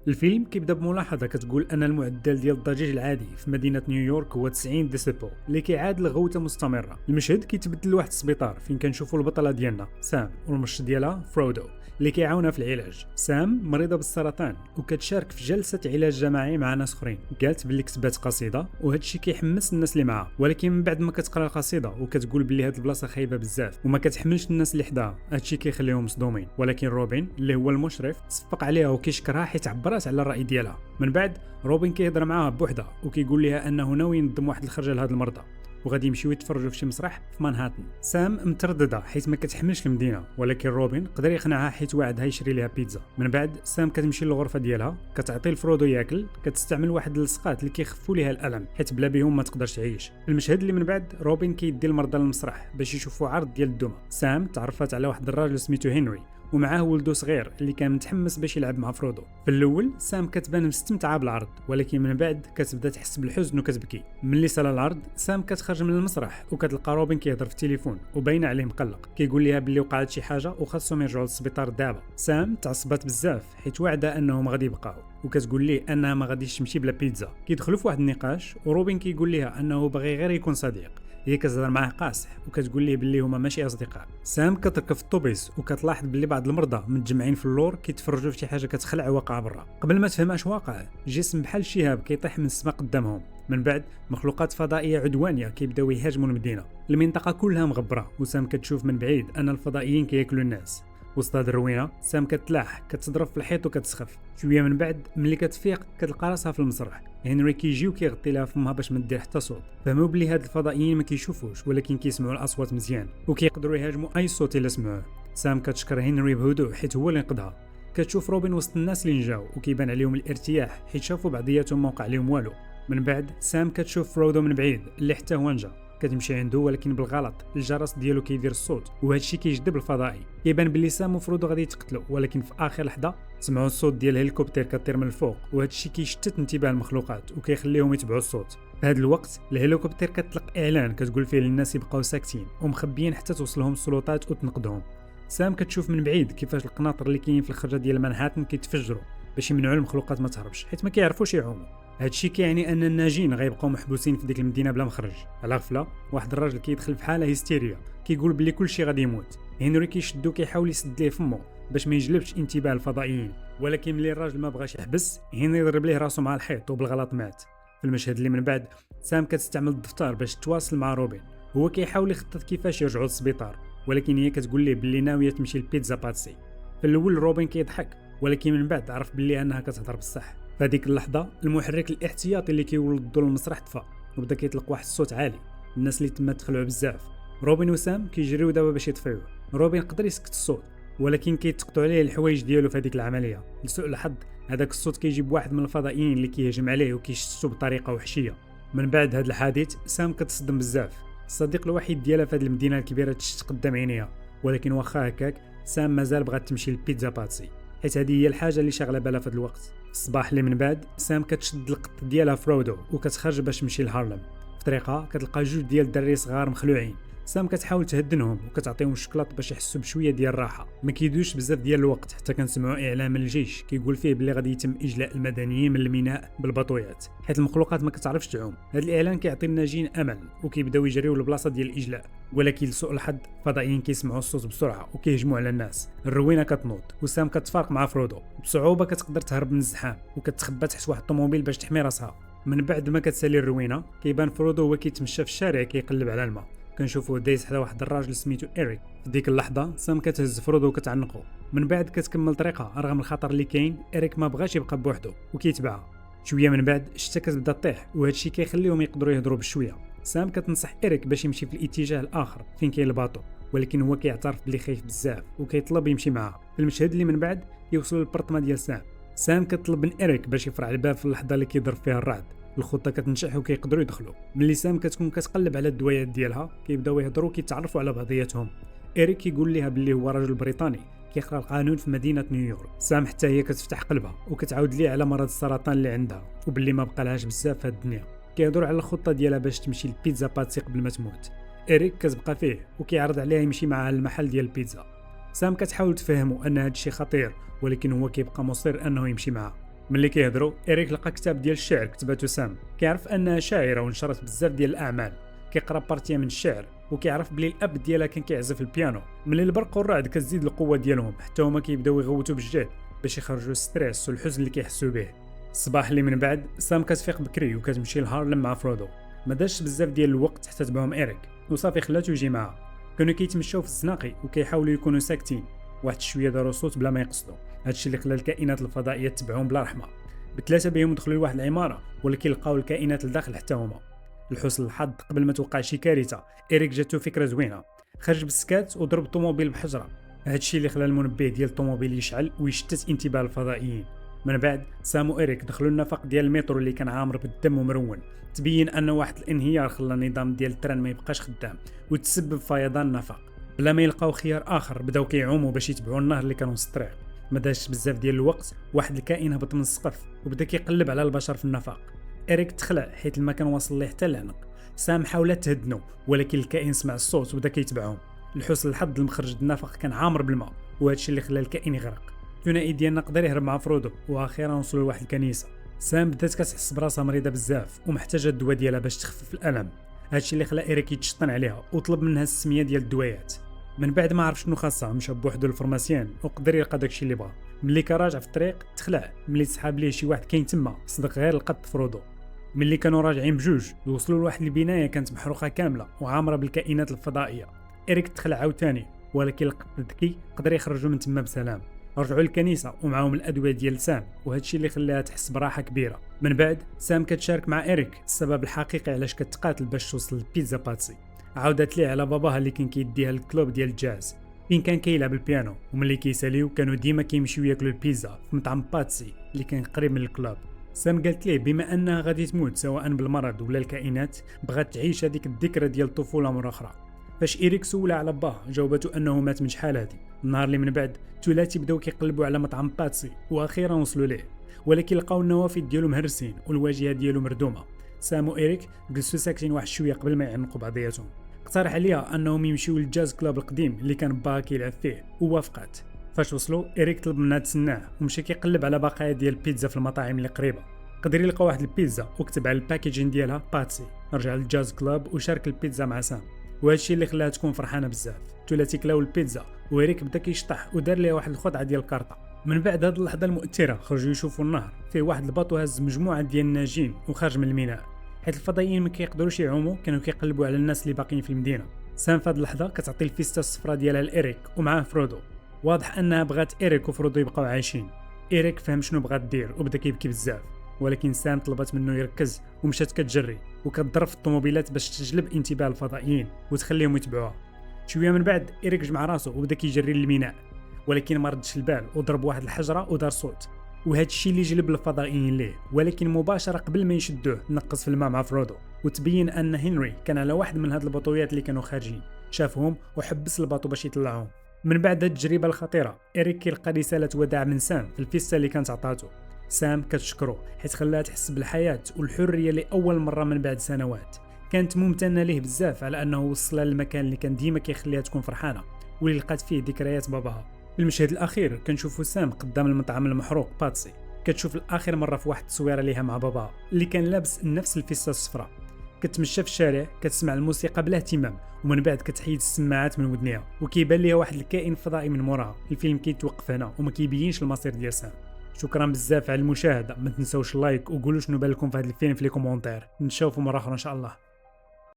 الفيلم كيبدا بملاحظه كتقول ان المعدل ديال الضجيج العادي في مدينه نيويورك هو 90 ديسيبل اللي كيعادل غوته مستمره. المشهد كيتبدل لواحد السبيطار فين كنشوفوا البطله ديالنا سام والمرشد ديالها فرودو اللي كيعاونها في العلاج. سام مريضه بالسرطان وكتشارك في جلسه علاج جماعي مع ناس اخرين. قالت باللي كتبات قصيده وهذا الشيء كيحمس الناس اللي معاها، ولكن من بعد ما كتقرا القصيده وكتقول باللي هاد البلاصه خايبه بزاف وما كتحملش الناس اللي حداها، هذا الشيء كيخليهم مصدومين. ولكن روبين اللي هو المشرف تصفق عليها وكيشكرها حيت عبرات على الراي ديالها. من بعد روبين كيهضر معاها بوحدها وكيقول لها انه ناوي ينظم واحد الخرجه لهاد المرضى وغادي يمشيو يتفرجوا في شي مسرح في مانهاتن. سام متردده حيت ما كتحملش المدينه، ولكن روبين قدر يقنعها حيت وعدها يشري لها بيتزا. من بعد سام كتمشي للغرفه ديالها كتعطي لفرودو ياكل، كتستعمل واحد اللصقات اللي كيخفوا ليها الالم حيت بلا بهم ما تقدرش تعيش. المشهد اللي من بعد روبين كيدي المرضى للمسرح باش يشوفوا عرض ديال الدمى. سام تعرفت على واحد الراجل سميتو هنري ومعاه ولدو صغير اللي كان متحمس باش يلعب مع فرودو. في الاول سام كتبان مستمتعه بالعرض، ولكن من بعد كتبدا تحس بالحزن وكتبكي. ملي صار العرض سام كتخرج من المسرح وكتلقى روبين كيهضر في التليفون وباين عليه مقلق، كيقول لها باللي وقعت شي حاجه وخاصهم يرجعوا للسبيطار دابا. سام تعصبات بزاف حيت واعده انهم غادي يبقاو وكتقول ليه انها ما غاديش تمشي بلا بيتزا. كيدخلوا في واحد النقاش وروبين كيقول لها انه باغي غير يكون صديق، هي كتهضر معاه قاصح وكتقول ليه باللي هما ماشي اصدقاء. سام كتركب في الطوبيس وكتلاحظ باللي بعض المرضى متجمعين في اللور كيتفرجوا في شي حاجه كتخلع واقعه برا. قبل ما تفهم اش واقع، جسم بحال شهاب كيطيح من السماء قدامهم. من بعد مخلوقات فضائيه عدوانيه كيبداو يهاجموا المدينه. المنطقه كلها مغبره وسام كتشوف من بعيد ان الفضائيين كياكلوا الناس. وسط هاد الروينه سام كتلاح كتضرب في الحيط وكتسخف. شويه من بعد ملي كتفيق كتلقى راسها في المسرح. هنري كيجي وكيغطي لها فمها باش ما دير حتى صوت. فهموا بلي هاد الفضائيين ما كيشوفوش ولكن كيسمعوا الاصوات مزيان وكيقدروا يهاجموا اي صوت الا سمعوه. سام كتشكر هنري بهدوء حيت هو اللي نقذها. كتشوف روبين وسط الناس اللي نجاو وكيبان عليهم الارتياح حيت شافوا بعضياتهم ما وقع لهم والو. من بعد سام كتشوف فرودو من بعيد اللي حتى هو نجا. كتمشي عنده ولكن بالغلط الجرس ديالو كيدير الصوت وهذا الشيء كيجذب الفضائي. كيبان بلي سام وفرودو غادي يتقتلوا، ولكن في اخر لحظه سمعوا الصوت ديال الهليكوبتر كطير من الفوق وهذا الشيء كيشتت انتباه المخلوقات وكيخليهم يتبعوا الصوت. في هذا الوقت الهليكوبتر كتطلق اعلان كتقول فيه للناس يبقاو ساكتين ومخبيين حتى توصلهم السلطات وتنقذهم. سام كتشوف من بعيد كيفاش القناطر اللي كاين في الخرجه ديال مانهاتن كيتفجروا باش يمنعوا المخلوقات ما تهربش حيت ما كيعرفوش يعوموا. هادشي كيعني ان الناجين غيبقاو محبوسين في ديك المدينه بلا مخرج. على غفله واحد الراجل كيدخل في حاله هيستيريا كيقول بلي كلشي غادي يموت. هنري كيشدو كيحاول يسد ليه فمو باش ما يجلبش انتباه الفضائيين، ولكن ملي الراجل ما بغاش يحبس هنري ضرب ليه راسو مع الحيط وبالغلط مات. في المشهد اللي من بعد سام كتستعمل الدفتر باش تواصل مع روبين. هو كيحاول يخطط كيفاش يرجعوا للسبيطار، ولكن هي كتقول ليه باللي ناويه تمشي لبيتزا باتسي. في الاول روبين كيضحك ولكن من بعد عرف باللي انها كتهضر بصح. في هذيك اللحظه المحرك الاحتياطي اللي كيولد الضوء للمسرح طفى وبدا كيطلق واحد الصوت عالي. الناس اللي تما تخلعوا بزاف. روبين وسام كيجريو دابا باش يطفيوه. روبين قدر يسكت الصوت ولكن كيتقطعوا عليه الحوايج ديالو في هذيك العمليه. لسوء الحظ هذاك الصوت كيجيب واحد من الفضائيين اللي كيهجم عليه وكيشتتو بطريقه وحشيه. من بعد هذا الحادث سام كتصدم بزاف. الصديق الوحيد ديالها في هذه المدينه الكبيره تشت قدام عينيها، ولكن واخا هكاك سام مازال بغات تمشي لبيتزا باتسي حيت هذه هي الحاجه اللي شاغله بالها في هذا الوقت. الصباح اللي من بعد سام كتشد القط ديالها فرودو وكتخرج باش تمشي لهارلم. في طريقها كتلقى جوج ديال الدراري صغار مخلوعين. سام كتحاول تهدنهم وكتعطيهم الشكلاط باش يحسوا بشويه ديال الراحه. ما كيدوش بزاف ديال الوقت حتى كنسمعوا اعلان من الجيش كيقول فيه بلي غادي يتم اجلاء المدنيين من الميناء بالبطويات حيت المخلوقات ما كتعرفش تعوم. هذا الاعلان كيعطي الناجين امل وكيبداو يجريو للبلاصه ديال الاجلاء، ولكن لسوء الحظ الفضائيين كيسمعوا الصوت بسرعه وكيهجموا على الناس. الروينه كتنوض وسام كتفارق مع فرودو. بصعوبه كتقدر تهرب من الزحام وكتخبى تحت واحد الطوموبيل باش تحمي راسها. من بعد ما كتسالي الروينه كيبان فرودو هو كيتمشى في الشارع كيقلب على الماء. كنشوفوه دايز حدا واحد الراجل سميتو إريك. في ديك اللحظه سام كتهز فرودو وكتعنقو. من بعد كتكمل طريقها رغم الخطر اللي كاين. إريك ما بغاش يبقى بوحدو وكيتبعها. شويه من بعد الشتا كتبدا طيح وهذا الشيء كيخليهم يقدروا يهضروا بشويه. سام كتنصح إريك باش يمشي في الاتجاه الاخر فين كاين الباطو، ولكن هو كيعترف بلي خايف بزاف وكيطلب يمشي معها. في المشهد اللي من بعد يوصلوا للبرطمه ديال سام كتطلب من إريك باش يفرع الباب في اللحظه اللي كيضرب فيها الرعد. الخطه كتنجح وكيقدروا يدخلوا. ملي سام كتكون كتقلب على الدوايات ديالها كيبداو يهضروا كيتعرفوا على بعضياتهم. إريك كيقول ليها باللي هو رجل بريطاني كيقرا القانون في مدينه نيويورك. سام حتى هي كتفتح قلبها وكتعاود ليه على مرض السرطان اللي عندها وباللي ما بقالهاش بزاف في هاد الدنيا. كيهضروا على الخطه ديالها باش تمشي لبيتزا باتسي قبل ما تموت. إريك كتبقى فيه وكيعرض عليها يمشي معها للمحل ديال البيتزا. سام كتحاول تفهمه ان هادشي خطير ولكن هو كيبقى مصر انه يمشي معها. ملي كيهضروا إريك لقى كتاب ديال الشعر كتباتو سام، كيعرف انها شاعره ونشرت بزاف ديال الاعمال، كيقرا بارتيه من الشعر وكيعرف بلي الاب ديالها كان كيعزف البيانو. ملي البرق والرعد كتزيد القوه ديالهم حتى هما كيبداو يغوتوا بالجهد باش يخرجوا الستريس والحزن اللي كيحسوا به. الصباح اللي من بعد سام كتفيق بكري وكتمشي لهارلم مع فرودو. ما داش بزاف ديال الوقت حتى تبعهم إريك وصافي خلاتو يجي معاها. كانوا كيتمشاو في الزناقي وكيحاولوا يكونوا ساكتين، واحد شويه داروا صوت بلا ما يقصدوا. هادشي اللي خلى الكائنات الفضائيه تتبعهم بلا رحمه. بثلاثه بهم دخلوا لواحد العماره ولكن لقاو الكائنات لداخل حتى هما. لحسن الحظ قبل ما توقع شي كارثه إريك جاتو فكره زوينه، خرج بالسكات وضرب الطوموبيل بحجره. هادشي اللي خلى المنبه ديال الطوموبيل يشعل ويشتت انتباه الفضائيين. من بعد سام وإريك دخلوا النفق ديال المترو اللي كان عامر بالدم ومرون. تبين ان واحد الانهيار خلى النظام ديال التران ما يبقاش خدام وتسبب فيضان النفق. بلا ما يلقاو خيار اخر بداو كيعوموا باش يتبعوا النهر اللي كانوا وسط الطريق. ما داش بزاف ديال الوقت واحد الكائن هبط من السقف وبدا كيقلب على البشر في النفق. إريك تخلع حيت المكان وصل ليه حتى العنق. سام حاولت تهدنو ولكن الكائن سمع الصوت وبدا كيتبعهم. لحسن الحظ المخرج ديال النفق كان عامر بالماء وهادشي اللي خلى الكائن يغرق. الثنائي ديالنا قدر يهرب مع فرودو واخيرا وصلوا لواحد الكنيسه. سام بدات كتحس براسها مريضه بزاف ومحتاجه الدواء ديالها باش تخفف الالم. هادشي اللي خلى إريك يتشطن عليها وطلب منها السميه ديال الدويات. من بعد ما عرف شنو خاصها مشى بوحدو للفرماسيان وقدر يلقى داكشي اللي بغا. ملي كان راجع في الطريق تخلع ملي تسحاب ليه شي واحد كاين تما صدق غير لقط فرودو. ملي كانوا راجعين بجوج وصلوا لواحد البنايه كانت محروقه كامله وعامره بالكائنات الفضائيه. إريك تخلع عاوتاني ولكن القط الذكي قدر يخرجوا من تما بسلام. رجعوا للكنيسه ومعاهم الادويه ديال سام وهادشي اللي خلاها تحس براحه كبيره. من بعد سام كتشارك مع إريك السبب الحقيقي علاش كتقاتل باش توصل للبيتزا باتسي. عاودت ليه على باباها اللي كان كيديها الكلوب ديال الجاز فين كان كيلعب البيانو، وملي كيساليو كانوا ديما كيمشيو ياكلوا البيتزا في مطعم باتسي اللي كان قريب من الكلوب. سام قالت ليه بما انها غادي تموت سواء بالمرض ولا الكائنات بغات تعيش هذيك الذكرى ديال الطفوله مره اخرى. فاش إريك سولها على باه جاوبته انه مات من شحال هادي. النهار اللي من بعد ثلاثي بداو كيقلبوا على مطعم باتسي واخيرا وصلوا ليه ولكن لقاو النوافذ ديالو مهرسين والواجهه ديالو مردومه. سام وإريك جلسوا ساكتين واحد شويه قبل ما يعنقوا بعضياتهم. اقترح عليها انهم يمشيو للجاز كلوب القديم اللي كان با كيلعب فيه ووافقت. فاش وصلوا إريك طلب منها تسناه ومشى كيقلب على بقايا ديال البيتزا في المطاعم اللي قريبه. قدر يلقى واحد البيتزا وكتب على الباكيجين ديالها باتسي. رجع للجاز كلوب وشارك البيتزا مع سام وهادشي اللي خلاها تكون فرحانه بزاف. ثلاثي كلاو البيتزا وإريك بدا كيشطح ودار ليه واحد الخدعه ديال الكارطه. من بعد هاد اللحظه المؤثره خرجوا يشوفوا النهر فيه واحد الباطو هز مجموعه ديال الناجين وخارج من الميناء. حيت الفضائيين ما كيقدروش يعوموا كانوا كيقلبوا على الناس اللي باقيين في المدينه. سام في هاد اللحظه كتعطي الفيستا الصفراء ديالها لإريك ومعاه فرودو. واضح انها بغات إريك وفرودو يبقاو عايشين. إريك فهم شنو بغات دير وبدا كيبكي بزاف ولكن سام طلبت منه يركز ومشات كتجري وكتضرب في الطوموبيلات باش تجلب انتباه الفضائيين وتخليهم يتبعوها. شويه من بعد إريك جمع راسو وبدا كيجري للميناء ولكن ما ردش البال وضرب واحد الحجره ودار صوت وهذا الشيء اللي جلب الفضائيين ليه. ولكن مباشره قبل ما يشدوه نقص في الماء مع فرودو وتبين ان هنري كان على واحد من هاد البطويات اللي كانوا خارجين شافهم وحبس الباطو باش يطلعوهم. من بعد هاد التجربه الخطيره إريك كيلقى رساله وداع من سام في الفيستا اللي كانت عطاتو. سام كتشكرو حيت خلاها تحس بالحياه والحريه لاول مره من بعد سنوات. كانت ممتنه ليه بزاف على انه وصلها للمكان اللي كان ديما كيخليها تكون فرحانه واللي لقات فيه ذكريات باباها. في المشهد الاخير كنشوفوا سام قدام المطعم المحروق باتسي كتشوف الاخر مره في واحد التصويره ليها مع باباها اللي كان لابس نفس الفيستا الصفراء. كتمشى في الشارع كتسمع الموسيقى بلا اهتمام ومن بعد كتحيد السماعات من ودنيها وكيبان ليها واحد الكائن فضائي من موراها. الفيلم كيتوقف هنا وما كيبينش المصير ديال سام. شكرا بزاف على المشاهده، ما تنساوش اللايك وقولوا شنو بالكم في هذا الفيلم في لي كومونتير. نشوفوا مره اخرى ان شاء الله.